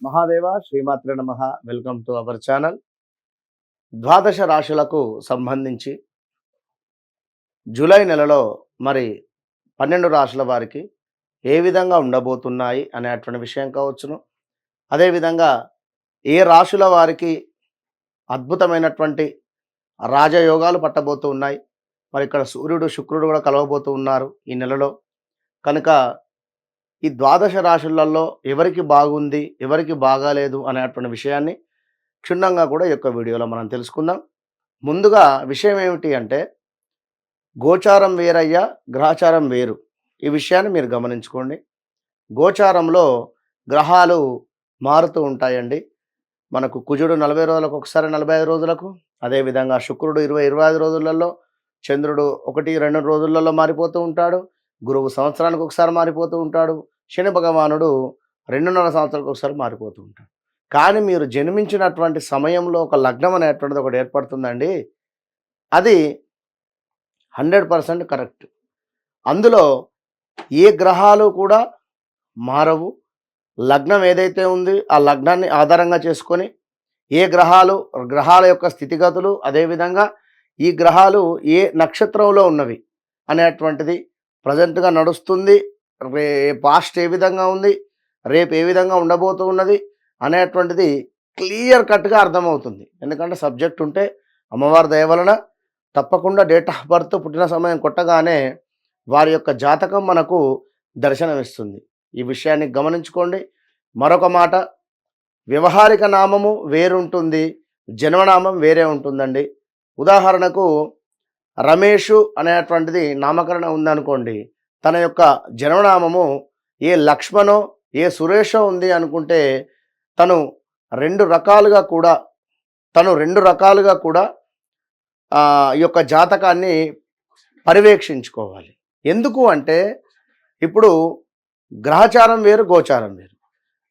మహాదేవ శ్రీమాత్రే నమః. Welcome to our channel. ద్వాదశ రాశులకు సంబంధించి జూలై నెలలో మరి 12 రాశుల వారికి ఏ విధంగా ఉండబోతున్నాయి అనేటువంటి విషయం కావచ్చును. అదేవిధంగా ఏ రాశుల వారికి అద్భుతమైనటువంటి రాజయోగాలు పట్టబోతూ ఉన్నాయి. మరి ఇక్కడ సూర్యుడు శుక్రుడు కూడా కలవబోతూ ఉన్నారు ఈ నెలలో. కనుక ఈ ద్వాదశ రాశులలో ఎవరికి బాగుంది, ఎవరికి బాగాలేదు అనేటువంటి విషయాన్ని క్షుణ్ణంగా కూడా ఈ యొక్క వీడియోలో మనం తెలుసుకుందాం. ముందుగా విషయం ఏమిటి అంటే, గోచారం వేరయ్యా, గ్రహచారం వేరు. ఈ విషయాన్ని మీరు గమనించుకోండి. గోచారంలో గ్రహాలు మారుతూ ఉంటాయండి. మనకు కుజుడు 40 రోజులకు ఒకసారి, 45 రోజులకు, అదేవిధంగా శుక్రుడు 20-25 రోజులలో, చంద్రుడు 1-2 రోజులలో మారిపోతూ ఉంటాడు. గురువు సంవత్సరానికి ఒకసారి మారిపోతూ ఉంటాడు. శని భగవానుడు 2.5 సంవత్సరాలకు ఒకసారి మారిపోతూ ఉంటాడు. కానీ మీరు జన్మించినటువంటి సమయంలో ఒక లగ్నం అనేటువంటిది ఒకటి ఏర్పడుతుందండి. అది 100% కరెక్ట్. అందులో ఏ గ్రహాలు కూడా మారవు. లగ్నం ఏదైతే ఉంది ఆ లగ్నాన్ని ఆధారంగా చేసుకొని ఏ గ్రహాల యొక్క స్థితిగతులు, అదేవిధంగా ఈ గ్రహాలు ఏ నక్షత్రంలో ఉన్నవి అనేటువంటిది ప్రజెంట్గా నడుస్తుంది. పాస్ట్ ఏ విధంగా ఉంది, రేపు ఏ విధంగా ఉండబోతూ ఉన్నది అనేటువంటిది క్లియర్ కట్గా అర్థమవుతుంది. ఎందుకంటే సబ్జెక్ట్ ఉంటే అమ్మవారి దయ వలన తప్పకుండా డేట్ ఆఫ్ బర్త్, పుట్టిన సమయం కొట్టగానే వారి యొక్క జాతకం మనకు దర్శనమిస్తుంది. ఈ విషయాన్ని గమనించుకోండి. మరొక మాట, వ్యవహారిక నామము వేరుంటుంది, జన్మనామం వేరే ఉంటుందండి. ఉదాహరణకు రమేషు అనేటువంటిది నామకరణం ఉందనుకోండి, తన యొక్క జన్మనామము ఏ లక్ష్మణో ఏ సురేషో ఉంది అనుకుంటే తను రెండు రకాలుగా కూడా ఈ యొక్క జాతకాన్ని పర్యవేక్షించుకోవాలి. ఎందుకు అంటే, ఇప్పుడు గ్రహచారం వేరు, గోచారం వేరు.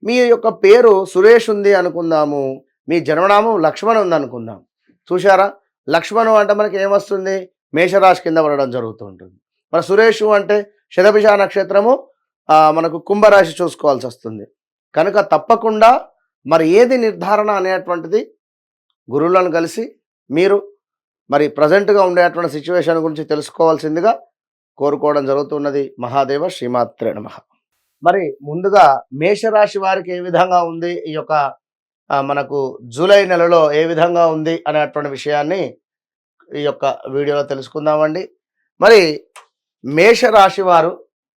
మీ యొక్క పేరు సురేష్ ఉంది అనుకుందాము, మీ జన్మనామం లక్ష్మణ్ ఉంది అనుకుందాం. చూశారా, లక్ష్మణు అంటే మనకి ఏమొస్తుంది, మేషరాశి కింద పడడం జరుగుతూ ఉంటుంది. మరి సురేషు అంటే శతభిష నక్షత్రము మనకు కుంభరాశి చూసుకోవాల్సి వస్తుంది. కనుక తప్పకుండా మరి ఏది నిర్ధారణ అనేటువంటిది గురువులను కలిసి మీరు మరి ప్రజెంట్గా ఉండేటువంటి సిచ్యువేషన్ గురించి తెలుసుకోవాల్సిందిగా కోరుకోవడం జరుగుతున్నది. మహాదేవ శ్రీమాత్రే నమః. మరి ముందుగా మేషరాశి వారికి ఏ విధంగా ఉంది, ఈ యొక్క మనకు జూలై నెలలో ఏ విధంగా ఉంది అనేటువంటి విషయాన్ని ఈ యొక్క వీడియోలో తెలుసుకుందామండి. మరి మేషరాశి వారు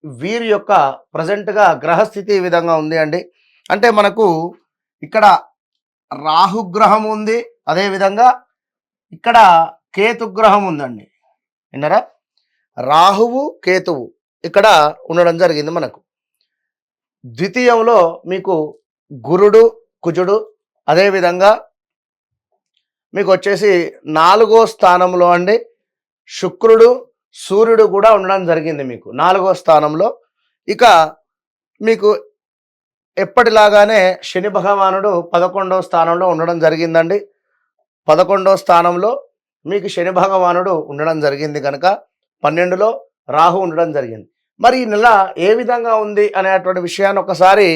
వీరి యొక్క ప్రజెంట్గా గ్రహస్థితి ఈ విధంగా ఉంది అండి. అంటే మనకు ఇక్కడ రాహుగ్రహం ఉంది, అదేవిధంగా ఇక్కడ కేతుగ్రహం ఉందండి. విన్నారా, రాహువు కేతువు ఇక్కడ ఉండడం జరిగింది. మనకు ద్వితీయంలో మీకు గురుడు కుజుడు, అదేవిధంగా మీకు వచ్చేసి 4వ స్థానంలో అండి శుక్రుడు సూర్యుడు కూడా ఉండడం జరిగింది మీకు 4వ స్థానంలో. ఇక మీకు ఎప్పటిలాగానే శని భగవానుడు 11వ స్థానంలో ఉండడం జరిగిందండి. 11వ స్థానంలో మీకు శని భగవానుడు ఉండడం జరిగింది కనుక 12లో రాహు ఉండడం జరిగింది. మరి ఈ నెల ఏ విధంగా ఉంది అనేటువంటి విషయాన్ని ఒకసారి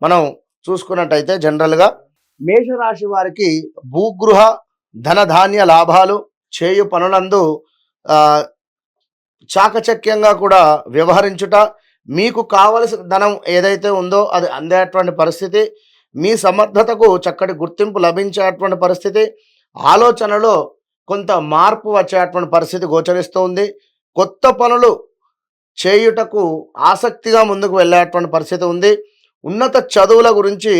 మనం చూసుకున్నట్టయితే, జనరల్గా మేషరాశి వారికి భూగృహ ధనధాన్య లాభాలు, చేయు పనులందు చాకచక్యంగా కూడా వ్యవహరించుట, మీకు కావలసిన ధనం ఏదైతే ఉందో అది అందేటువంటి పరిస్థితి, మీ సమర్థతకు చక్కటి గుర్తింపు లభించేటువంటి పరిస్థితి, ఆలోచనలో కొంత మార్పు వచ్చేటువంటి పరిస్థితి గోచరిస్తుంది. కొత్త పనులు చేయుటకు ఆసక్తిగా ముందుకు వెళ్ళేటువంటి పరిస్థితి ఉంది. ఉన్నత చదువుల గురించి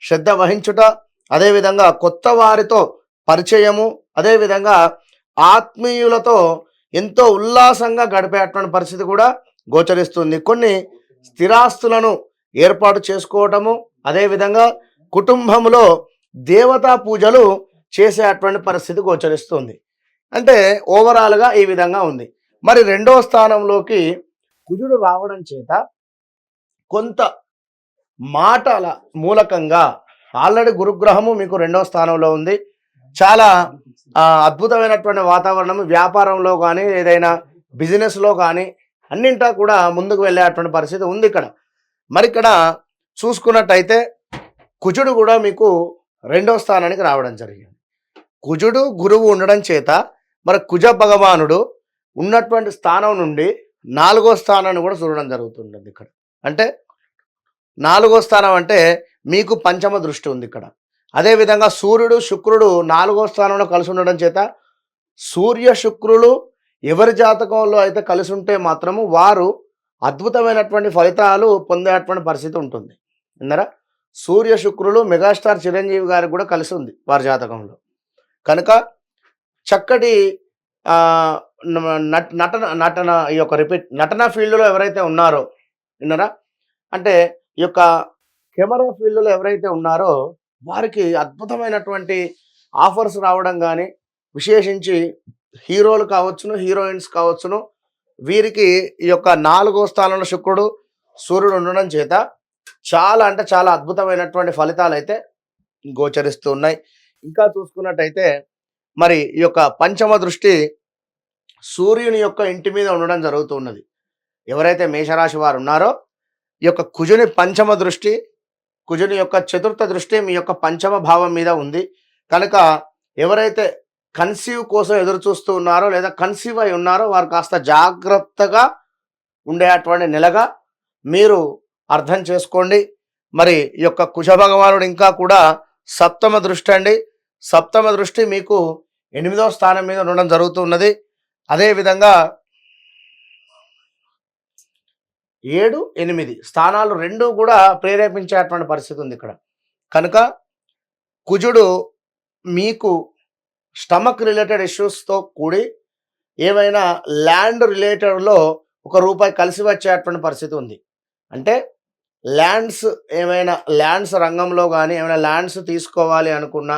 శ్రద్ధ వహించుట, అదేవిధంగా కొత్త వారితో పరిచయము, అదేవిధంగా ఆత్మీయులతో ఎంతో ఉల్లాసంగా గడిపేటువంటి పరిస్థితి కూడా గోచరిస్తుంది. కొన్ని స్థిరాస్తులను ఏర్పాటు చేసుకోవటము, అదేవిధంగా కుటుంబంలో దేవతా పూజలు చేసేటువంటి పరిస్థితి గోచరిస్తుంది. అంటే ఓవరాల్గా ఈ విధంగా ఉంది. మరి 2వ స్థానంలోకి కుజుడు రావడం చేత కొంత మాటల మూలకంగా ఆల్రెడీ గురుగ్రహము మీకు 2వ స్థానంలో ఉంది. చాలా అద్భుతమైనటువంటి వాతావరణం వ్యాపారంలో కానీ, ఏదైనా బిజినెస్లో కానీ అన్నింటా కూడా ముందుకు వెళ్ళేటువంటి పరిస్థితి ఉంది ఇక్కడ. మరి ఇక్కడ చూసుకున్నట్టయితే కుజుడు కూడా మీకు రెండో స్థానానికి రావడం జరిగింది. కుజుడు గురువు ఉండడం చేత మరి కుజ భగవానుడు ఉన్నటువంటి స్థానం నుండి నాలుగో స్థానాన్ని కూడా చూడడం జరుగుతుంటుంది ఇక్కడ. అంటే నాలుగో స్థానం అంటే మీకు పంచమ దృష్టి ఉంది ఇక్కడ. అదేవిధంగా సూర్యుడు శుక్రుడు నాలుగో స్థానంలో కలిసి ఉండడం చేత సూర్య శుక్రులు ఎవరి జాతకంలో అయితే కలిసి ఉంటే మాత్రము వారు అద్భుతమైనటువంటి ఫలితాలు పొందేటువంటి పరిస్థితి ఉంటుంది. విన్నారా? సూర్య శుక్రులు మెగాస్టార్ చిరంజీవి గారికి కూడా కలిసి ఉంది వారి జాతకంలో. కనుక చక్కటి నటన నటన ఈ యొక్క నటన ఫీల్డ్లో ఎవరైతే ఉన్నారో, విన్నారా? అంటే ఈ యొక్క కెమెరా ఫీల్డ్లో ఎవరైతే ఉన్నారో వారికి అద్భుతమైనటువంటి ఆఫర్స్ రావడం కానీ, విశేషించి హీరోలు కావచ్చును, హీరోయిన్స్ కావచ్చును, వీరికి ఈ యొక్క నాలుగో స్థానంలో శుక్రుడు సూర్యుడు ఉండడం చేత చాలా అంటే చాలా అద్భుతమైనటువంటి ఫలితాలు అయితే గోచరిస్తూ ఉన్నాయి. ఇంకా చూసుకున్నట్టయితే మరి ఈ యొక్క పంచమ దృష్టి సూర్యుని యొక్క ఇంటి మీద ఉండడం జరుగుతూ ఉన్నది. ఎవరైతే మేషరాశి వారు ఉన్నారో ఈ యొక్క కుజుని పంచమ దృష్టి, కుజుని యొక్క చతుర్థ దృష్టి మీ యొక్క పంచమ భావం మీద ఉంది. కనుక ఎవరైతే కన్సీవ్ కోసం ఎదురు చూస్తూ ఉన్నారో లేదా కన్సీవ్ అయి ఉన్నారో వారు కాస్త జాగ్రత్తగా ఉండేటువంటి నెలగా మీరు అర్థం చేసుకోండి. మరి ఈ యొక్క కుజ భగవానుడు ఇంకా కూడా సప్తమ దృష్టి అండి. సప్తమ దృష్టి మీకు 8వ స్థానం మీద ఉండడం జరుగుతున్నది. అదేవిధంగా 7, 8 స్థానాలు రెండు కూడా ప్రేరేపించేటువంటి పరిస్థితి ఉంది ఇక్కడ. కనుక కుజుడు మీకు స్టమక్ రిలేటెడ్ ఇష్యూస్తో కూడి ఏమైనా ల్యాండ్ రిలేటెడ్లో ₹1 కలిసి వచ్చేటువంటి పరిస్థితి ఉంది. అంటే ఏమైనా ల్యాండ్స్ రంగంలో కానీ ఏమైనా ల్యాండ్స్ తీసుకోవాలి అనుకున్నా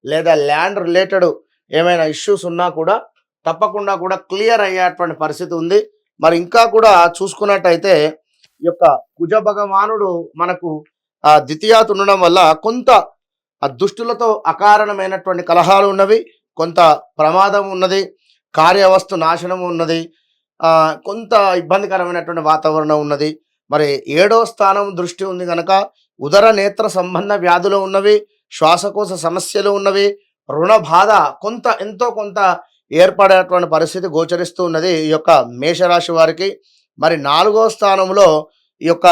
లేదా ల్యాండ్ రిలేటెడ్ ఏమైనా ఇష్యూస్ ఉన్నా కూడా తప్పకుండా కూడా క్లియర్ అయ్యేటువంటి పరిస్థితి ఉంది. మరి ఇంకా కూడా చూసుకున్నట్టయితే ఈ యొక్క కుజ భగవానుడు మనకు ద్వితీయాత్ ఉండడం వల్ల కొంత దుష్టులతో అకారణమైనటువంటి కలహాలు ఉన్నవి, కొంత ప్రమాదం ఉన్నది, కార్యవస్తు నాశనం ఉన్నది, కొంత ఇబ్బందికరమైనటువంటి వాతావరణం ఉన్నది. మరి 7వ స్థానం దృష్టి ఉంది కనుక ఉదర నేత్ర సంబంధ వ్యాధులు ఉన్నవి, శ్వాసకోశ సమస్యలు ఉన్నవి, రుణ బాధ ఎంతో కొంత ఏర్పడేటువంటి పరిస్థితి గోచరిస్తూ ఉన్నది ఈ యొక్క మేషరాశి వారికి. మరి 4వ స్థానంలో ఈ యొక్క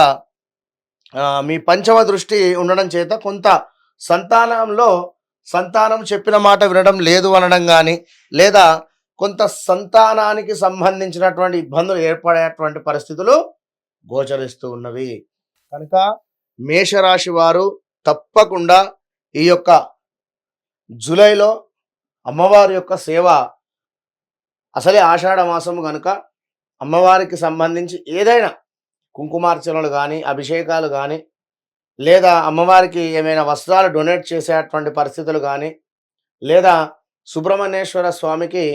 మీ పంచమ దృష్టి ఉండడం చేత కొంత సంతానం చెప్పిన మాట వినడం లేదు అనడం కానీ లేదా కొంత సంతానానికి సంబంధించినటువంటి ఇబ్బందులు ఏర్పడేటువంటి పరిస్థితులు గోచరిస్తూ ఉన్నవి. కనుక మేషరాశి వారు తప్పకుండా ఈ యొక్క జూలైలో అమ్మవారి యొక్క సేవ, అసలే ఆషాఢ మాసము కనుక అమ్మవారికి సంబంధించి ఏదైనా కుంకుమార్చనలు కానీ అభిషేకాలు కానీ లేదా అమ్మవారికి ఏమైనా వస్త్రాలు డొనేట్ చేసేటువంటి పరిస్థితులు కానీ లేదా సుబ్రహ్మణ్యేశ్వర స్వామికి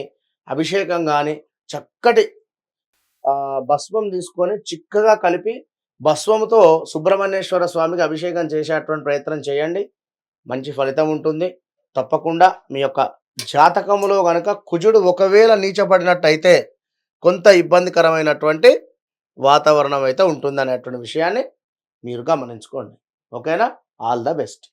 అభిషేకం కానీ చక్కటి భస్మం తీసుకొని చిక్కగా కలిపి భస్వంతో సుబ్రహ్మణ్యేశ్వర స్వామికి అభిషేకం చేసేటువంటి ప్రయత్నం చేయండి. మంచి ఫలితం ఉంటుంది. తప్పకుండా మీ యొక్క జాతకములో కనుక కుజుడు ఒకవేళ నీచపడినట్టయితే కొంత ఇబ్బందికరమైనటువంటి వాతావరణం అయితే ఉంటుందనేటువంటి విషయాన్ని మీరు గమనించుకోండి. ఓకేనా? All the best.